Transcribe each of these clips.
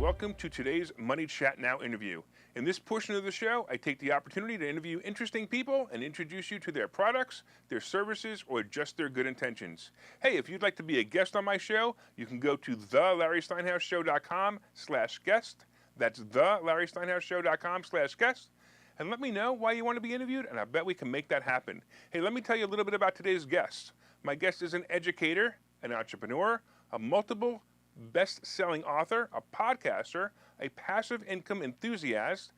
welcome to today's Money Chat Now interview. In this portion of the show, I take the opportunity to interview interesting people and introduce you to their products, their services, or just their good intentions. Hey, if you'd like to be a guest on my show, you can go to thelarrysteinhouseshow.com/guest. That's thelarrysteinhouseshow.com/guest. And let me know why you want to be interviewed, and I bet we can make that happen. Hey, let me tell you a little bit about today's guest. My guest is an educator, an entrepreneur, a multiple best-selling author, a podcaster, a passive income enthusiast,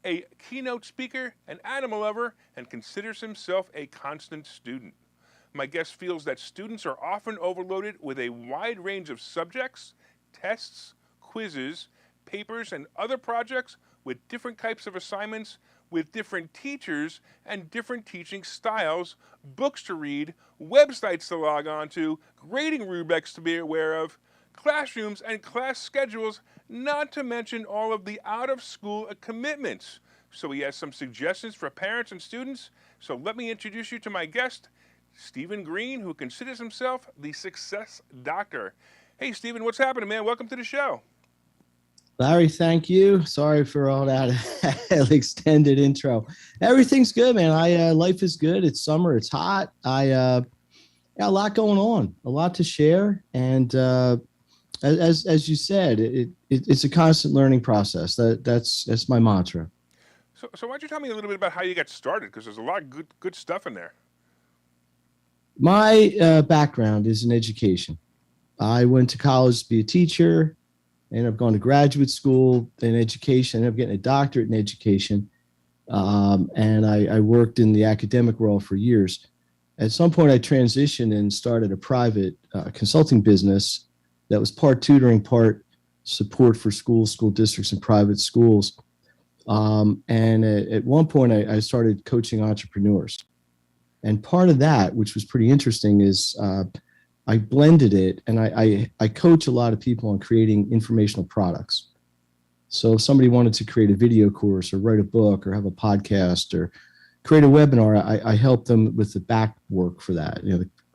a keynote speaker, an animal lover, and considers himself a constant student. My guest feels that students are often overloaded with a wide range of subjects, tests, quizzes, papers, and other projects with different types of assignments, with different teachers and different teaching styles, books to read, websites to log on to, grading rubrics to be aware of, classrooms and class schedules, not to mention all of the out-of-school commitments. So he has some suggestions for parents and students. So let me introduce you to my guest, Stephen Greene, who considers himself the success doctor. Hey, Stephen, what's happening, man? Welcome to the show. Larry, thank you. Sorry for all that extended intro. Everything's good, man. Life is good. It's summer. It's hot. Got a lot going on, a lot to share, and as you said, it's a constant learning process. That's my mantra. So why don't you tell me a little bit about how you got started? Because there's a lot of good stuff in there. My background is in education. I went to college to be a teacher. Ended up going to graduate school in education. Ended up getting a doctorate in education, and I worked in the academic world for years. At some point, I transitioned and started a private consulting business that was part tutoring, part support for schools, school districts, and private schools. And at one point, I started coaching entrepreneurs. And part of that, which was pretty interesting, is I blended it, and I coach a lot of people on creating informational products. So if somebody wanted to create a video course or write a book or have a podcast or create a webinar, I help them with the back work for that,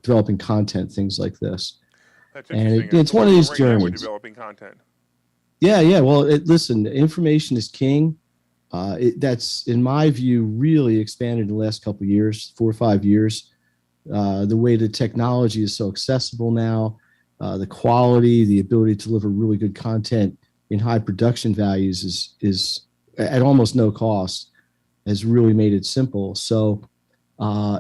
developing content, things like this. That's interesting. And it's one of these journeys. Developing content. Yeah. Well, listen, information is king. That's, in my view, really expanded in the last couple of years, 4 or 5 years. The way the technology is so accessible now, the quality, the ability to deliver really good content in high production values is at almost no cost, has really made it simple. So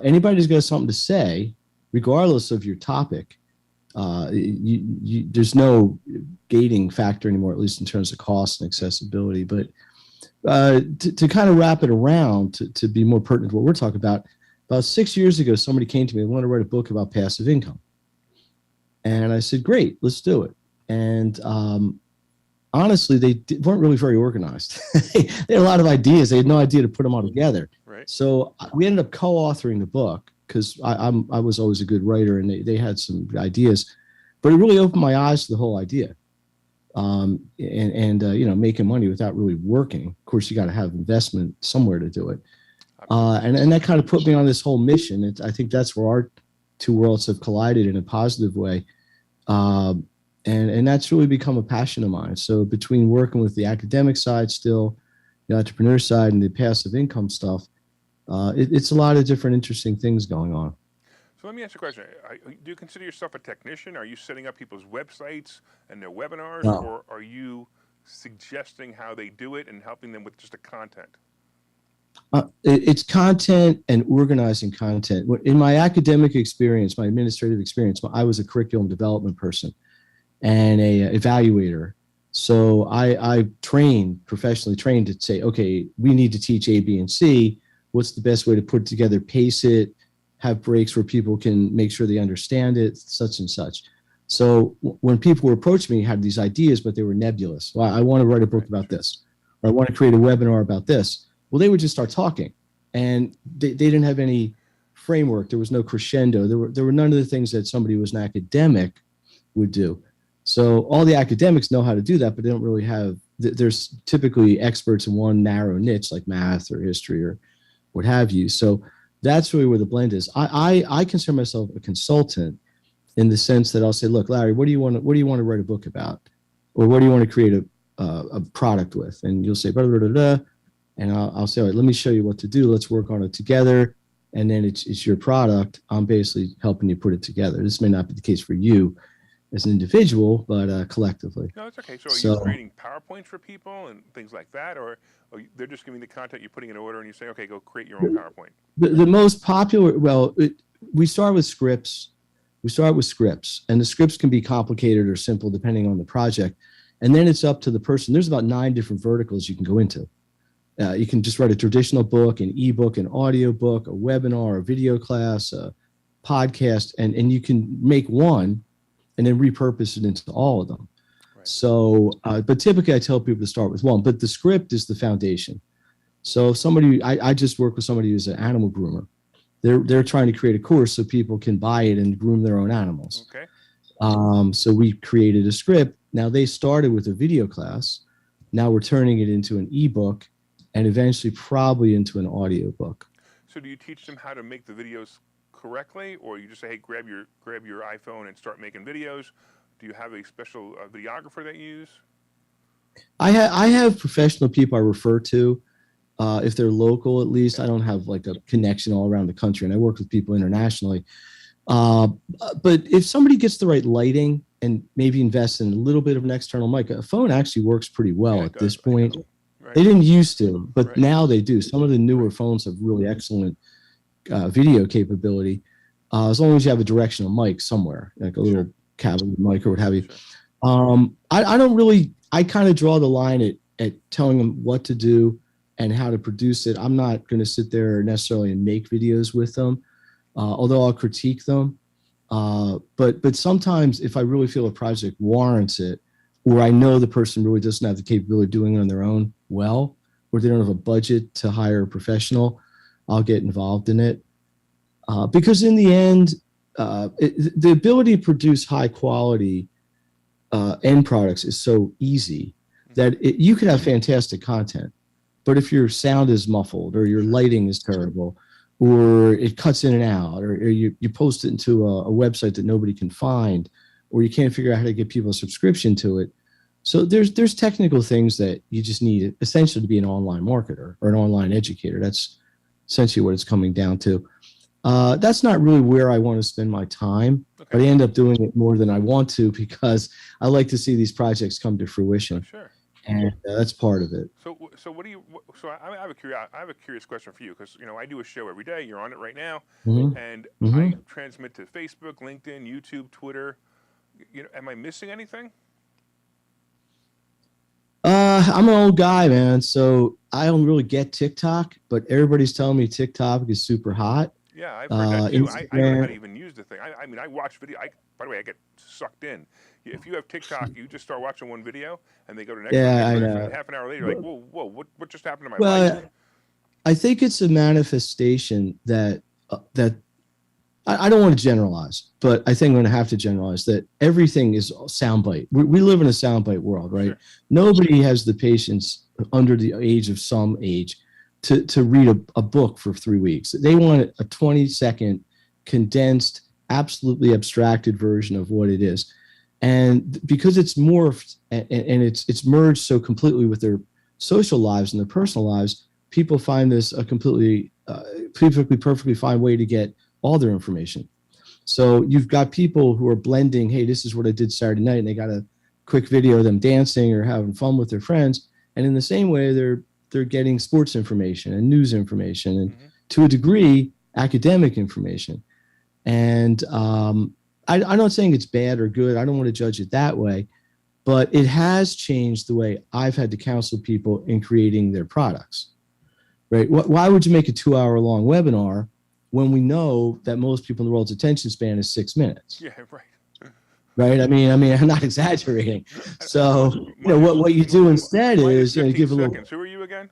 anybody who's got something to say, regardless of your topic, there's no gating factor anymore, at least in terms of cost and accessibility. But to kind of wrap it around, to be more pertinent to what we're talking about 6 years ago, somebody came to me and wanted to write a book about passive income. And I said, great, let's do it. And honestly, they weren't really very organized. They had a lot of ideas. They had no idea to put them all together. Right. So we ended up co-authoring the book because I was always a good writer, and they had some ideas. But it really opened my eyes to the whole idea. Making money without really working. Of course, you got to have investment somewhere to do it. And that kind of put me on this whole mission. I think that's where our two worlds have collided in a positive way. And that's really become a passion of mine. So between working with the academic side still, the entrepreneur side, and the passive income stuff, it's a lot of different interesting things going on. So let me ask you a question. Do you consider yourself a technician? Are you setting up people's websites and their webinars? No. Or are you suggesting how they do it and helping them with just the content? It's content and organizing content. In my academic experience, my administrative experience, I was a curriculum development person and a evaluator. So I professionally trained to say, okay, we need to teach A, B, and C. What's the best way to put it together, pace it, have breaks where people can make sure they understand it, such and such. So when people were approaching me, had these ideas, but they were nebulous. Well, I want to write a book about this, or I want to create a webinar about this. Well, they would just start talking, and they didn't have any framework. There was no crescendo. There were none of the things that somebody who was an academic would do. So all the academics know how to do that, but they don't really have. There's typically experts in one narrow niche, like math or history or what have you. So that's really where the blend is. I consider myself a consultant in the sense that I'll say, look, Larry, what do you want to write a book about, or what do you want to create a product with, and you'll say blah, blah, blah, blah, and I'll say, all right, let me show you what to do. Let's work on it together. And then it's your product. I'm basically helping you put it together. This may not be the case for you as an individual, but collectively. No, it's okay. So are you creating PowerPoints for people and things like that, or they're just giving the content, you're putting in order, and you say, okay, go create your own PowerPoint? The most popular, we start with scripts. And the scripts can be complicated or simple depending on the project. And then it's up to the person. There's about 9 different verticals you can go into. You can just write a traditional book, an ebook, an audio book, a webinar, a video class, a podcast, and you can make one and then repurpose it into all of them. Right. So, but typically I tell people to start with one, but the script is the foundation. So if somebody, I just work with somebody who's an animal groomer. They're trying to create a course so people can buy it and groom their own animals. Okay. So we created a script. Now they started with a video class. Now we're turning it into an ebook and eventually probably into an audio book. So do you teach them how to make the videos correctly, or you just say, hey, grab your iPhone and start making videos? Do you have a special videographer that you use? I have professional people I refer to, if they're local at least. I don't have like a connection all around the country, and I work with people internationally. But if somebody gets the right lighting and maybe invests in a little bit of an external mic, a phone actually works pretty well at this point. Right. They didn't used to, but now they do. Some of the newer phones have really excellent video capability, as long as you have a directional mic somewhere, like a little cavity mic or what have you. I don't really, I kind of draw the line at telling them what to do and how to produce it. I'm not going to sit there necessarily and make videos with them, although I'll critique them. But sometimes if I really feel a project warrants it, or I know the person really doesn't have the capability of doing it on their own well, or they don't have a budget to hire a professional, I'll get involved in it. Because in the end, the ability to produce high quality end products is so easy that you could have fantastic content, but if your sound is muffled or your lighting is terrible, or it cuts in and out, or you post it into a website that nobody can find, or you can't figure out how to get people a subscription to it. So there's technical things that you just need essentially to be an online marketer or an online educator. That's essentially what it's coming down to. That's not really where I want to spend my time, but I end up doing it more than I want to because I like to see these projects come to fruition. Sure. And that's part of it. So what do you? So I have a curious question for you, because I do a show every day. You're on it right now, and I transmit to Facebook, LinkedIn, YouTube, Twitter. Am I missing anything? I'm an old guy, man, so I don't really get TikTok, but everybody's telling me TikTok is super hot. Yeah, I've heard that too. I don't know how to even use the thing. I mean, I watch video. By the way, I get sucked in. If you have TikTok, you just start watching one video, and they go to the next one. I know. Half an hour later, you're like, whoa, what just happened to my life? I think it's a manifestation that I don't want to generalize, but I think I'm going to have to generalize that everything is soundbite. We live in a soundbite world, right? Sure. Nobody has the patience under the age of some age to read a book for 3 weeks. They want a 20-second condensed, absolutely abstracted version of what it is. And because it's morphed and it's merged so completely with their social lives and their personal lives, people find this a completely, perfectly fine way to get all their information. So you've got people who are blending, hey, this is what I did Saturday night, and they got a quick video of them dancing or having fun with their friends. And in the same way, they're getting sports information and news information and to a degree, academic information. And I'm not saying it's bad or good. I don't want to judge it that way, but it has changed the way I've had to counsel people in creating their products, right? Why would you make a 2-hour-long webinar when we know that most people in the world's attention span is 6 minutes? Yeah, right. Right. I mean, I'm not exaggerating. So, what you do instead is give a little. Who are you again?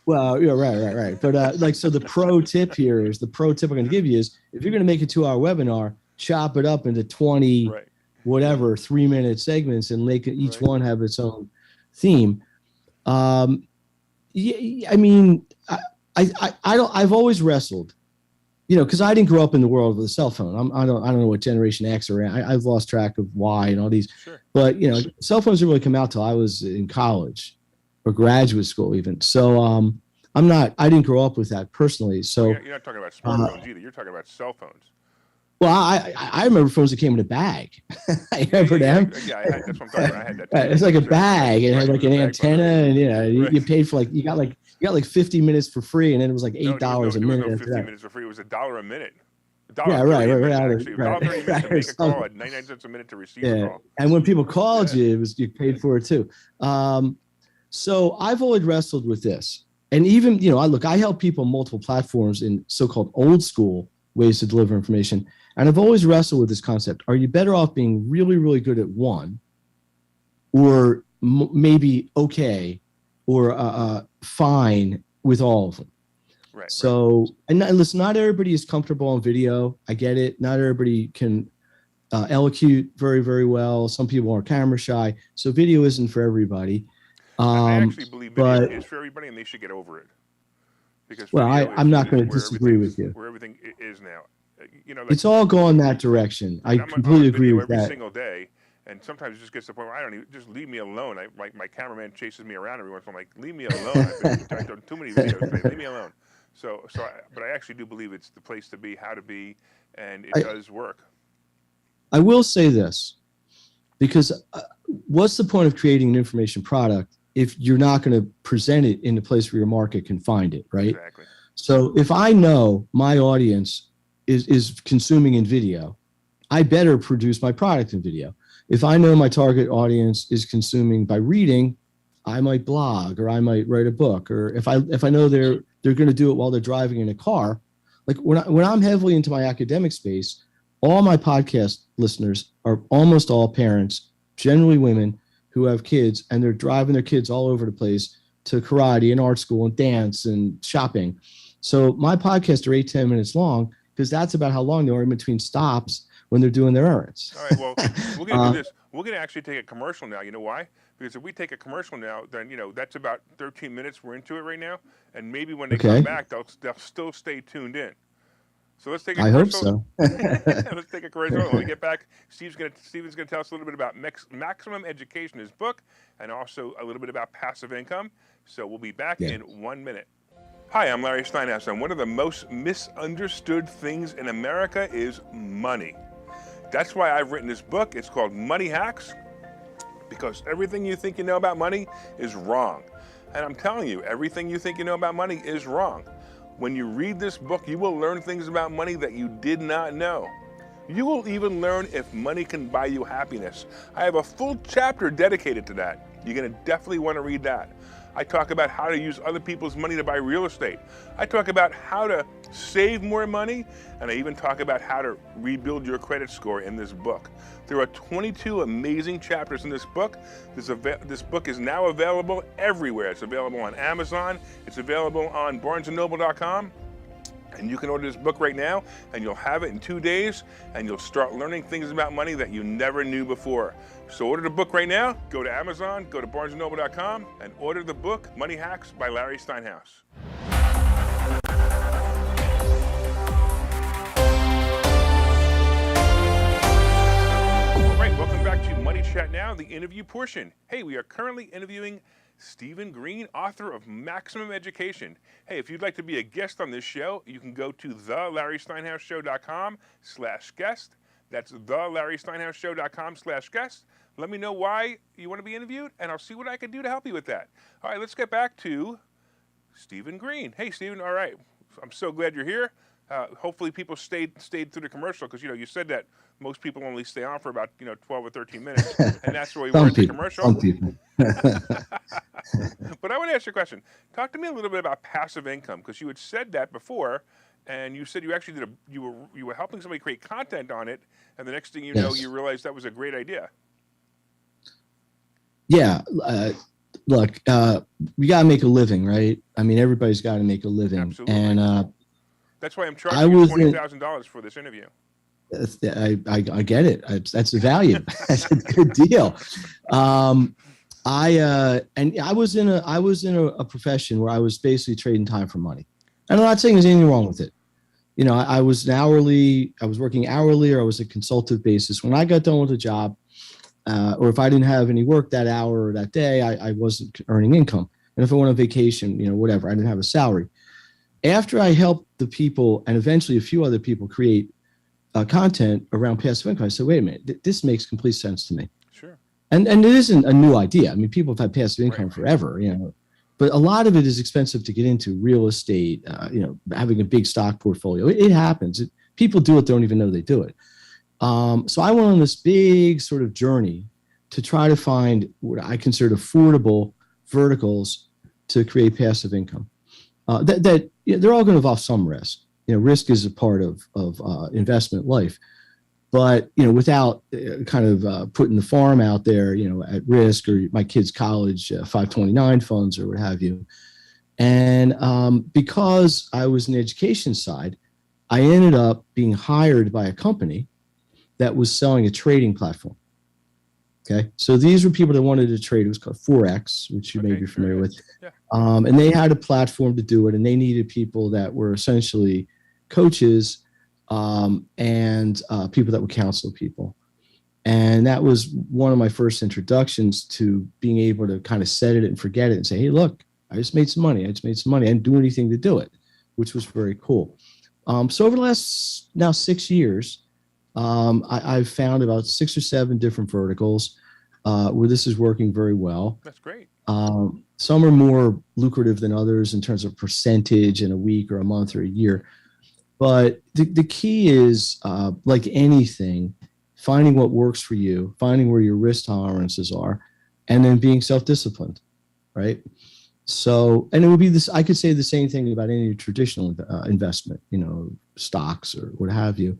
Well, yeah, right. But so the pro tip here is I'm going to give you is if you're going to make a 2-hour webinar, chop it up into 20, whatever, 3-minute segments and make each one have its own theme. Yeah, I mean, I've always wrestled because I didn't grow up in the world of the cell phone. I don't know what Generation X or I've lost track of Y and all these. Sure. But cell phones didn't really come out till I was in college or graduate school even. So I didn't grow up with that personally. So you're not talking about smartphones either. You're talking about cell phones. Well, I remember phones that came in a bag. I remember them. Yeah, that's what I'm talking about. I had that too. Right, it's like a bag, and it had like an antenna, and you Right. paid for you got like 50 minutes for free, and then it was like $8 a minute. It was no 50 minutes for free. It was $1 a minute. Yeah, right. Actually, $1.30 a minute to make a call and 99 cents a minute to receive a call. And when people called you, you paid for it too. So I've always wrestled with this, and even I help people on multiple platforms in so-called old school ways to deliver information. And I've always wrestled with this concept. Are you better off being really, really good at one, or maybe okay, or fine with all of them? Right. So, and listen, not everybody is comfortable on video. I get it. Not everybody can elocute very, very well. Some people are camera shy. So video isn't for everybody. I actually believe video is for everybody, and they should get over it. Because I'm not going to disagree with you. Where everything is now. It's all going that direction. I completely agree with every that. Single day, and sometimes it just gets to the point where I don't even just leave me alone. My cameraman chases me around every once in a while. I'm like, leave me alone. I've done too many videos. Leave me alone. But I actually do believe it's the place to be, how to be, and it does work. I will say this, because what's the point of creating an information product if you're not going to present it in the place where your market can find it, right? Exactly. So if I know my audience is consuming in video, I better produce my product in video. If I know my target audience is consuming by reading, I might blog, or I might write a book, or if I know they're going to do it while they're driving in a car. Like when I'm heavily into my academic space, all my podcast listeners are almost all parents, generally women who have kids, and they're driving their kids all over the place to karate and art school and dance and shopping. So my podcasts are 8-10 minutes long, because that's about how long they are in between stops when they're doing their errands. All right, well, we're going to do this. We're going to actually take a commercial now. You know why? Because if we take a commercial now, then, that's about 13 minutes. We're into it right now. And maybe when they come back, they'll still stay tuned in. So let's take a commercial. I hope so. Let's take a commercial. When we get back, Steven's going to tell us a little bit about Maximum Education, his book, and also a little bit about passive income. So we'll be back in 1 minute. Hi, I'm Larry Steinhouse, and one of the most misunderstood things in America is money. That's why I've written this book. It's called Money Hacks, because everything you think you know about money is wrong. And I'm telling you, everything you think you know about money is wrong. When you read this book, you will learn things about money that you did not know. You will even learn if money can buy you happiness. I have a full chapter dedicated to that. You're going to definitely want to read that. I talk about how to use other people's money to buy real estate. I talk about how to save more money, and I even talk about how to rebuild your credit score in this book. There are 22 amazing chapters in this book. This book is now available everywhere. It's available on Amazon. It's available on barnesandnoble.com. And you can order this book right now, and you'll have it in 2 days, and you'll start learning things about money that you never knew before. So order the book right now. Go to Amazon, go to barnesandnoble.com, and order the book, Money Hacks by Larry Steinhouse. All right, welcome back to Money Chat Now, the interview portion. Hey, we are currently interviewing Stephen Greene, author of Maximum Education. Hey, if you'd like to be a guest on this show, you can go to thelarrysteinhouseshow.com/guest. That's thelarrysteinhouseshow.com/guest. Let me know why you want to be interviewed, and I'll see what I can do to help you with that. All right, let's get back to Stephen Greene. Hey, Stephen. All right, I'm so glad you're here. Hopefully people stayed through the commercial, because you said that most people only stay on for about 12 or 13 minutes, and that's where we were at the commercial. Some people. But I want to ask you a question. Talk to me a little bit about passive income, because you had said that before, and you said you actually you were helping somebody create content on it, and the next thing you know, you realized that was a great idea. Yeah. Look, we got to make a living, right? I mean, everybody's got to make a living. Absolutely. And that's why I'm charging you $20,000 for this interview. I get it. That's the value. That's a good deal. I was in a profession where I was basically trading time for money. And I'm not saying there's anything wrong with it, I was I was working hourly, or I was a consultative basis. When I got done with a job, or if I didn't have any work that hour or that day, I wasn't earning income. And if I went on vacation, whatever, I didn't have a salary. After I helped the people and eventually a few other people create content around passive income, I said, wait a minute, this makes complete sense to me. Sure. And it isn't a new idea. I mean, people have had passive income Right. forever, but a lot of it is expensive to get into. Real estate, having a big stock portfolio. It happens. People do it, don't even know they do it. So I went on this big sort of journey to try to find what I considered affordable verticals to create passive income. They're all going to involve some risk. Risk is a part of investment life, but without kind of putting the farm out there, at risk, or my kids' college 529 funds or what have you. And because I was in the education side, I ended up being hired by a company that was selling a trading platform. Okay, so these were people that wanted to trade. It was called Forex, which you may be familiar with. Yeah. And they had a platform to do it, and they needed people that were essentially coaches and people that would counsel people. And that was one of my first introductions to being able to kind of set it and forget it and say, hey, look, I just made some money. I didn't do anything to do it, which was very cool. So over the last now 6 years, I've found about 6 or 7 different verticals where this is working very well. That's great. Some are more lucrative than others in terms of percentage in a week or a month or a year. But the key is, like anything, finding what works for you, finding where your risk tolerances are, and then being self-disciplined, right? So, and it would be this, I could say the same thing about any traditional investment, stocks or what have you.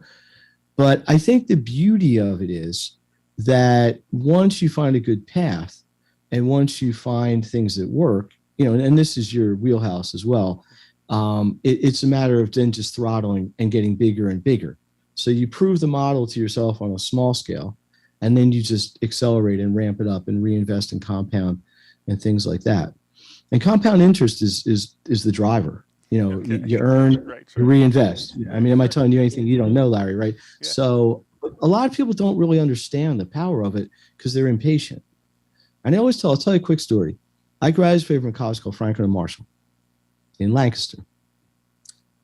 But I think the beauty of it is that once you find a good path and once you find things that work, and this is your wheelhouse as well, it's a matter of then just throttling and getting bigger and bigger. So you prove the model to yourself on a small scale, and then you just accelerate and ramp it up and reinvest and compound and things like that. And compound interest is the driver. You earn, right, you reinvest. I mean, am I telling you anything you don't know, Larry, right? Yeah. So a lot of people don't really understand the power of it because they're impatient. And I'll tell you a quick story. I graduated from a college called Franklin and Marshall in Lancaster.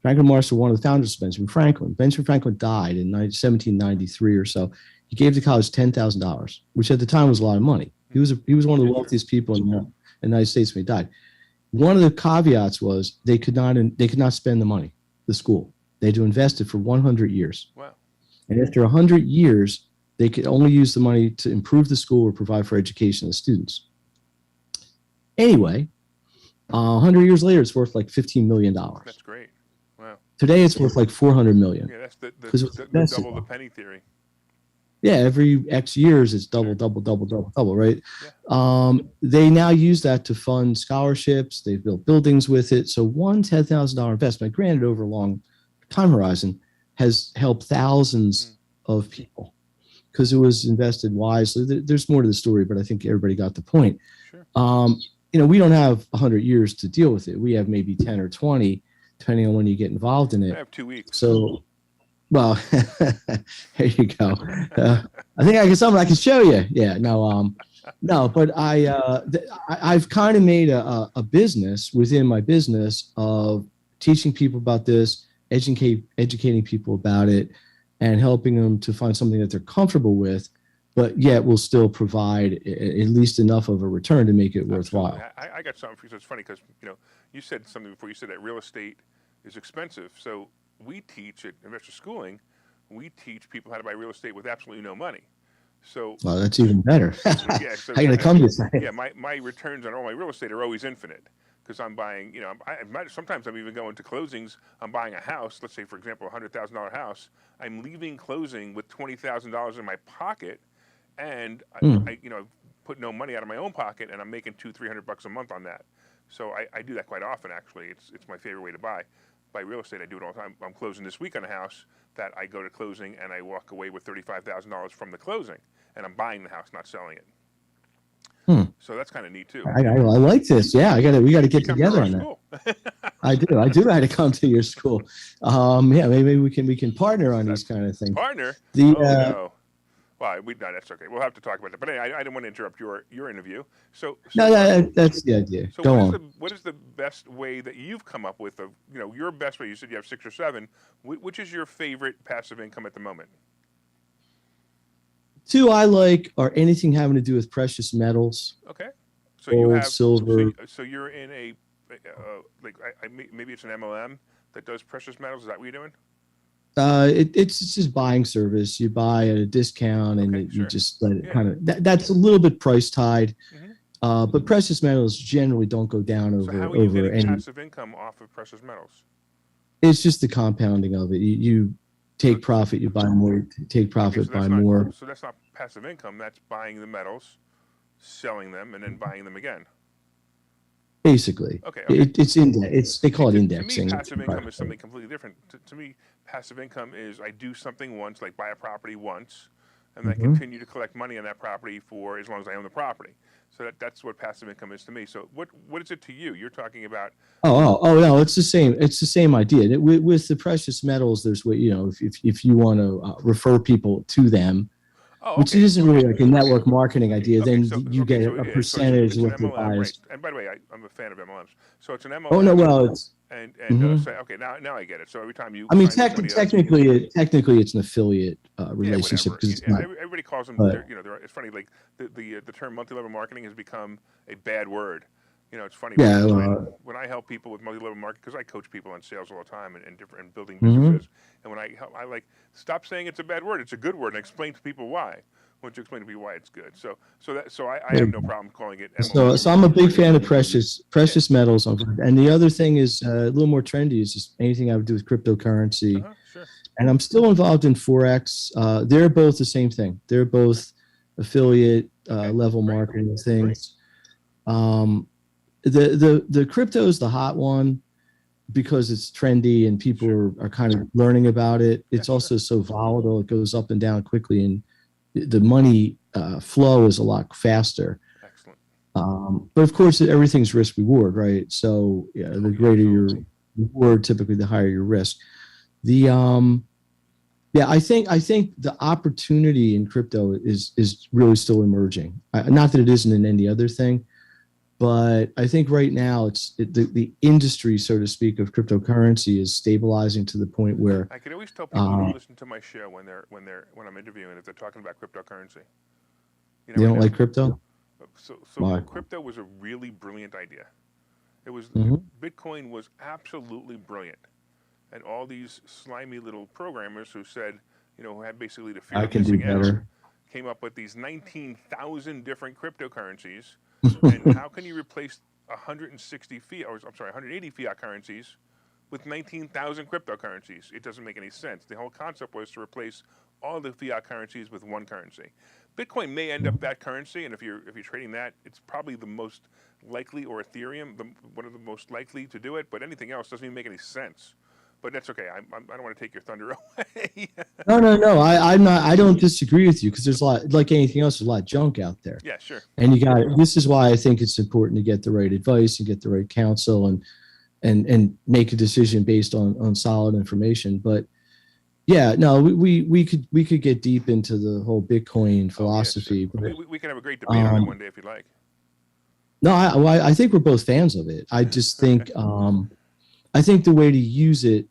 Franklin Marshall, one of the founders of Benjamin Franklin. Benjamin Franklin died in 1793 or so. He gave the college $10,000, which at the time was a lot of money. He was one of the wealthiest people in the United States when he died. One of the caveats was they could not spend the money, the school. They had to invest it for 100 years. Wow. And after 100 years, they could only use the money to improve the school or provide for education of the students. Anyway, 100 years later, it's worth like $15 million. That's great. Wow. Today, it's worth like $400 million. Yeah, that's the double the penny theory. Yeah, every X years, it's double, right? Yeah. They now use that to fund scholarships. They've built buildings with it. So one $10,000 investment, granted over a long time horizon, has helped thousands of people because it was invested wisely. There's more to the story, but I think everybody got the point. Sure. We don't have 100 years to deal with it. We have maybe 10 or 20, depending on when you get involved in it. I have 2 weeks. So, well, here you go. I think I can show you. Yeah, no, but I've kind of made a business within my business of teaching people about this, educating people about it, and helping them to find something that they're comfortable with, but yet will still provide at least enough of a return to make it worthwhile. I got something for you. So it's funny because you said something before. You said that real estate is expensive. So we teach at Investor Schooling, we teach people how to buy real estate with absolutely no money. So well, that's even better. Yeah, so I'm gonna come to say. Yeah, my returns on all my real estate are always infinite because I'm buying. Sometimes I'm even going to closings. I'm buying a house. Let's say, for example, $100,000 house. I'm leaving closing with $20,000 in my pocket, and I put no money out of my own pocket, and I'm making $200-300 a month on that. So I do that quite often. Actually, it's my favorite way to buy real estate. I do it all the time. I'm closing this week on a house that I go to closing and I walk away with $35,000 from the closing, and I'm buying the house, not selling it. Hmm. So that's kind of neat too. I like this. Yeah, we got to get Come to together our on that. school. I do have to come to your school. Yeah, maybe we can partner on these kind of things. Partner? The Oh no. Well, no, that's okay. We'll have to talk about that. But anyway, I didn't want to interrupt your interview. no, that's the idea. So Go on. what is the best way that you've come up with of, your best way? You said you have 6 or 7. Which is your favorite passive income at the moment? Two I like are anything having to do with precious metals, Okay. So you gold, have silver. so you're in a like maybe it's an MLM that does precious metals. Is that what you're doing? It's just buying service. You buy at a discount and Okay, you sure. just let it Yeah. kind of that's a little bit price tied. hmm But precious metals generally don't go down So over how are you over getting any. passive income off of precious metals? It's just the compounding of it. You So take profit, you buy more. You take okay, profit, buy more. so that's not passive income. That's buying the metals, selling them, and then buying them again. Basically, Okay, okay. it's index. They See, call it to me, indexing. passive income is something completely different. To me, passive income is I do something once, like buy a property once, and I Mhm. continue to collect money on that property for as long as I own the property. So that's what passive income is to me. So what is it to you? You're talking about. Oh no, it's the same. It's the same idea. With the precious metals, there's what if you want to refer people to them, Oh, which okay. isn't really like a network marketing idea, Okay, then so you get a percentage it's of an what they MLM, buy. right? And by the way, I'm a fan of MLMs. So it's an Oh no, MLM, well, it's. and Mhm. say okay, now I get it. So every time you I mean, sign with somebody else, technically, it's an affiliate yeah, relationship whatever. because it's not. Everybody calls them. But It's funny. Like the term multi-level marketing has become a bad word. It's funny yeah, when I help people with multi-level marketing because I coach people on sales all the time and different and building mhm. businesses. And when I help, I like stop saying it's a bad word. It's a good word, and explain to people why. I want to explain to people why it's good. So I have no problem calling it So, MLM. so I'm a big fan of precious metals. And the other thing is a little more trendy is just anything I would do with cryptocurrency. Sure. And I'm still involved in Forex. They're both the same thing. They're both affiliate Okay. level Great. marketing things. The crypto is the hot one because it's trendy and people are kind of learning about it. It's Yeah, also so volatile; it goes up and down quickly, and the money flow is a lot faster. excellent. But of course, everything's risk reward, right? So yeah, the greater your reward, typically the higher your risk. The Yeah, I think the opportunity in crypto is really still emerging. Not that it isn't in any other thing, but I think right now the industry, so to speak, of cryptocurrency is stabilizing to the point where I can always tell people who listen to my show when I'm interviewing if they're talking about cryptocurrency. You they never don't know. like crypto. So Why? crypto was a really brilliant idea. Hmm. Bitcoin was absolutely brilliant, and all these slimy little programmers who said, who had basically the fear I of can do missing out, better. came up with these 19,000 different cryptocurrencies. And how can you replace 160 fiat, or I'm sorry, 180 fiat currencies with 19,000 cryptocurrencies? It doesn't make any sense. The whole concept was to replace all the fiat currencies with one currency. Bitcoin may end up that currency, and if you're trading that, it's probably the most likely, or Ethereum, one of the most likely to do it. But anything else doesn't even make any sense. But that's okay. I don't want to take your thunder away. No. I'm not. I don't disagree with you because there's a lot, like anything else, there's a lot of junk out there. Yeah, sure. And you got. This is why I think it's important to get the right advice and get the right counsel and make a decision based on solid information. But yeah, no, we could get deep into the whole Bitcoin philosophy. Oh, yes. But, We can have a great debate on it one day if you like. no, I think we're both fans of it. I just think I think the way to use it,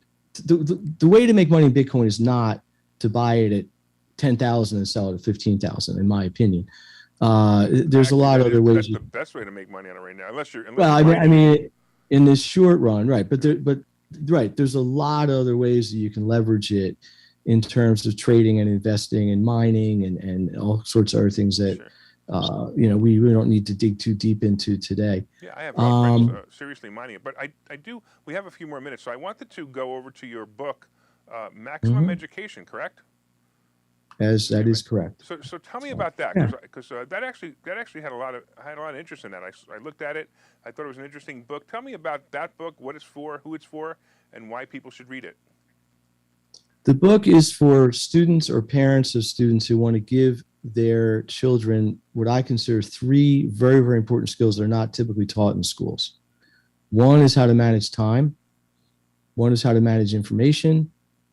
the way to make money in Bitcoin is not to buy it at 10,000 and sell it at 15,000, in my opinion. There's Actually, a lot of other ways. That's the best way to make money on it right now, unless you're. Well, I mean, in this short run, right? Right, there's a lot of other ways that you can leverage it in terms of trading and investing and mining and all sorts of other things that we don't need to dig too deep into today. Yeah, I have friends seriously mining it, but I do. We have a few more minutes, so I wanted to go over to your book, Maximum Education, correct? That is correct. So tell me about that, because that actually had a lot of interest in that. I looked at it. I thought it was an interesting book. Tell me about that book, what it's for, who it's for, and why people should read it. The book is for students or parents of students who want to give their children what I consider three very, very important skills that are not typically taught in schools. One is how to manage time, one is how to manage information,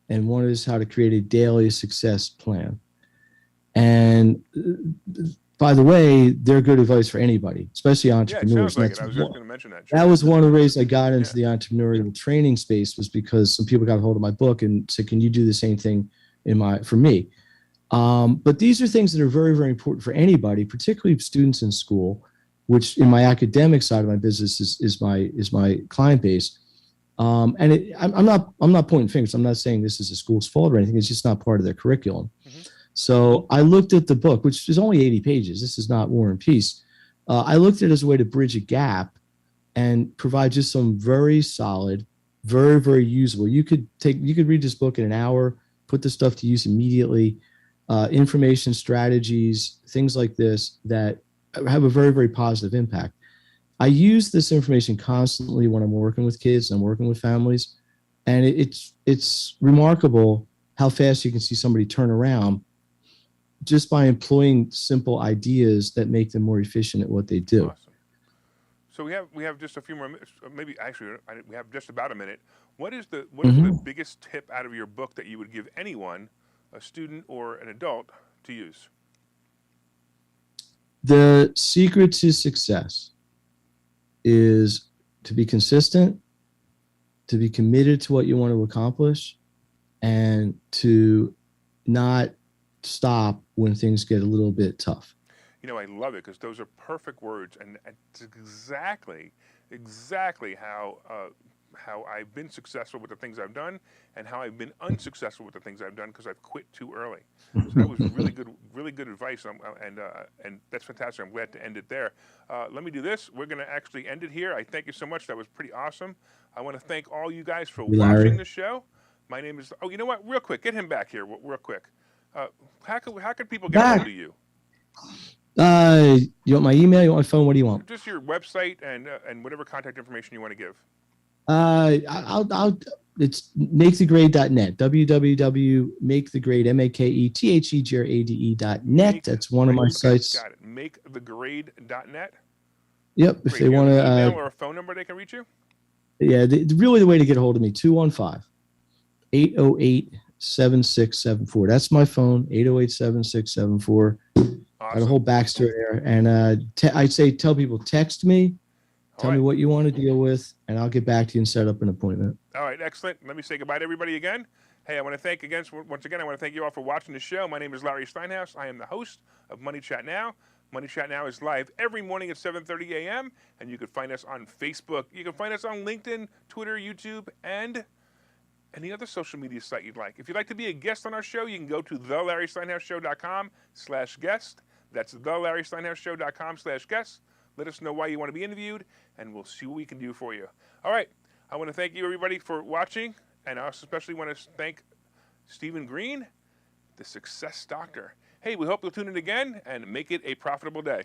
and one is how to create a daily success plan. And by the way, they're good advice for anybody, especially Yeah, it entrepreneurs. sounds And like it. I was just going to mention that. that Sure. was one of the reasons I got into Yeah. the entrepreneurial training space, was because some people got a hold of my book and said, "Can you do the same thing for me?" But these are things that are very, very important for anybody, particularly students in school, which in my academic side of my business is my client base. I'm not pointing fingers. I'm not saying this is a school's fault or anything. It's just not part of their curriculum. Mm-hmm. So I looked at the book, which is only 80 pages. This is not War and Peace. I looked at it as a way to bridge a gap and provide just some very solid, very, very usable. You could read this book in an hour, put the stuff to use immediately. Information strategies, things like this that have a very, very positive impact. I use this information constantly when I'm working with kids and working with families, and it's remarkable how fast you can see somebody turn around just by employing simple ideas that make them more efficient at what they do. Awesome. So we have just a few more minutes. Maybe actually we have just about a minute. What is the biggest tip out of your book that you would give anyone, a student or an adult, to use? The secret to success is to be consistent, to be committed to what you want to accomplish, and to not stop when things get a little bit tough. You know, I love it because those are perfect words, and it's exactly how I've been successful with the things I've done, and how I've been unsuccessful with the things I've done because I've quit too early. So that was really good advice, and that's fantastic. I'm glad to end it there. Let me do this. We're going to actually end it here. I thank you so much. That was pretty awesome. I want to thank all you guys for watching the show. My name is. Oh, you know what? Real quick, get him back here. Real quick. How can people get hold of you? You want my email? You want my phone? What do you want? Just your website and whatever contact information you want to give. It's makethegrade.net. www.makethegrade, MAKETHEGRADE.net. That's one of my sites. Got it. Makethegrade.net. Yep. If they want to email or a phone number they can reach you. Yeah, really the way to get a hold of me, 215-808-7674. That's my phone, 808-7674. Awesome. I have a whole backstory there. And I'd say tell people, text me, tell me what you want to deal with, and I'll get back to you and set up an appointment. All right, excellent. Let me say goodbye to everybody again. Hey, I want to thank once again, I want to thank you all for watching the show. My name is Larry Steinhouse. I am the host of Money Chat Now. Money Chat Now is live every morning at 7:30 a.m., and you can find us on Facebook. You can find us on LinkedIn, Twitter, YouTube, and any other social media site you'd like. If you'd like to be a guest on our show, you can go to thelarrysteinhouseshow.com/guest. That's thelarrysteinhouseshow.com/guest. Let us know why you want to be interviewed, and we'll see what we can do for you. All right. I want to thank you, everybody, for watching, and I also especially want to thank Stephen Greene, the Success Doctor. Hey, we hope you'll tune in again and make it a profitable day.